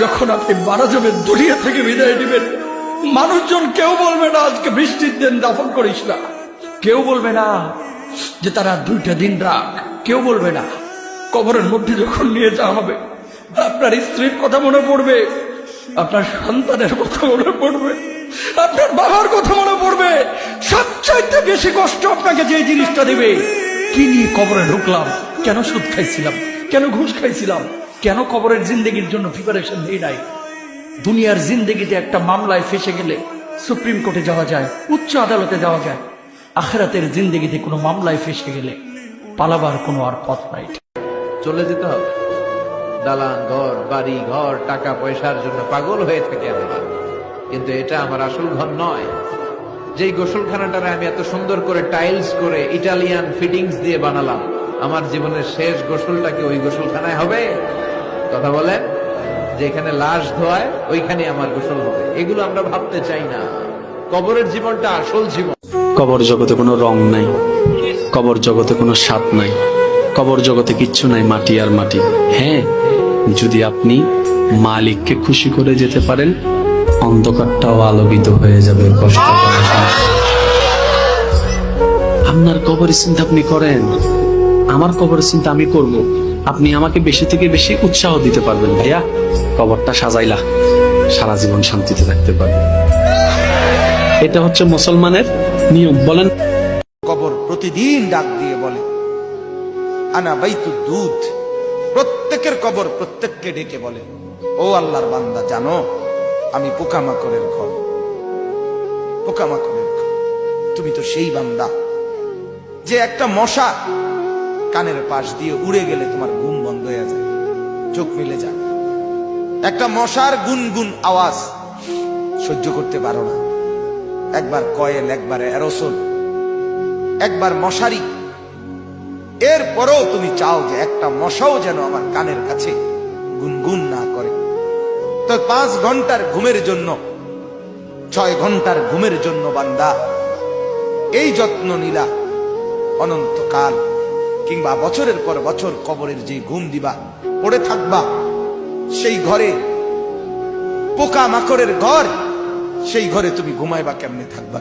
যখন আপনি মারা যাবেন, দুনিয়া থেকে বিদায় দিবেন, মানুষজন কেউ বলবে না আজকে বৃষ্টির দিন দাফন করিস না, কেউ বলবে না যে তারা 2টা দিন রাখ, কেউ বলবে না। কবরের মধ্যে যখন নিয়ে যাওয়া হবে, আপনার স্ত্রীর কথা মনে পড়বে, আপনার সন্তানের কথা মনে পড়বে, আপনার বাবার কথা মনে পড়বে। সবচাইতে বেশি কষ্ট আপনাকে যে জিনিসটা দেবে, কি নিয়ে কবরে ঢুকলাম, কেন সুদ খাইছিলাম, কেন ঘুষ খাইছিলাম, কেন কবরের জিন্দেগির জন্য প্রিপারেশন নেই নাই। দুনিয়ার জিন্দেগিতে একটা মামলায় ফেসে গেলে সুপ্রিম কোর্টে যাওয়া যায়, উচ্চ আদালতে যাওয়া যায়। আখিরাতের জিন্দেগিতে কোনো মামলায় ফেসে গেলে পালাবার কোনো আর পথ নাই। চলে যেতে হবে। দালান ঘর, বাড়ি ঘর, টাকা পয়সার জন্য পাগল হয়ে থাকে আমরা, কিন্তু এটা আমার আসল ঘর নয়। যেই গোসলখানাটারে আমি এত সুন্দর করে টাইলস করে ইটালিয়ান ফিটিংস দিয়ে বানালাম, আমার জীবনের শেষ গোসলটা কি ওই গোসলখানায় হবে? কথা বলেন, যেখানে লাশ ধোয়ায় ওইখানে আমার গোসল হবে। এগুলো আমরা ভাবতে চাই না। কবরের জীবনটা আসল জীবন। কবর জগতে কোনো রং নাই, কবর জগতে কোনো স্বাদ নাই, কবর জগতে কিচ্ছু নাই, মাটি আর মাটি। হ্যাঁ, যদি আপনি মালিককে খুশি করে যেতে পারেন, অন্ধকারটাও আলোকিত হয়ে যাবে। কষ্ট করার সময় আপনার কবরের চিন্তা আপনি করেন, আমার কবরের চিন্তা আমি করব। আপনি আমাকে বেশি থেকে বেশি উৎসাহ দিতে পারবেন, ভাইয়া কবরটা সাজাইলা, সারা জীবন শান্তিতে থাকতে পারবেন। এটা হচ্ছে মুসলমানের নিয়ম। বলেন, কবর প্রতিদিন ডাক দিয়ে বলে আনা বাইতুদ দুধ। প্রত্যেকের কবর প্রত্যেককে ডেকে বলে, ও আল্লাহর বান্দা, জানো আমি পোকামাকড়ের ঘর, পোকামাকড়ের ঘর। তুমি তো সেই বান্দা যে একটা মশা কানের পাশ দিয়ে উড়ে গেলে তোমার ঘুম বন্ধ হয়ে যায়, চোখ মিলে যায়। একটা মশার গুনগুন আওয়াজ সহ্য করতে পারো না। একবার কয়েল, একবার অ্যারোসল, একবার মশারি, এরপরেও তুমি চাও যে একটা মশাও যেন আমার কানের কাছে গুনগুন না করে। তো 5 ঘন্টার ঘুমের জন্য, 6 ঘন্টার ঘুমের জন্য বান্দা এই যত্ন নিলা, অনন্তকাল কিংবা বছরের পর বছর কবরের যে ঘুম দিবা, পড়ে থাকবা সেই ঘরে, পোকা মাকড়ের ঘর, সেই ঘরে তুমি ঘুমাইবা কেমনে, থাকবা?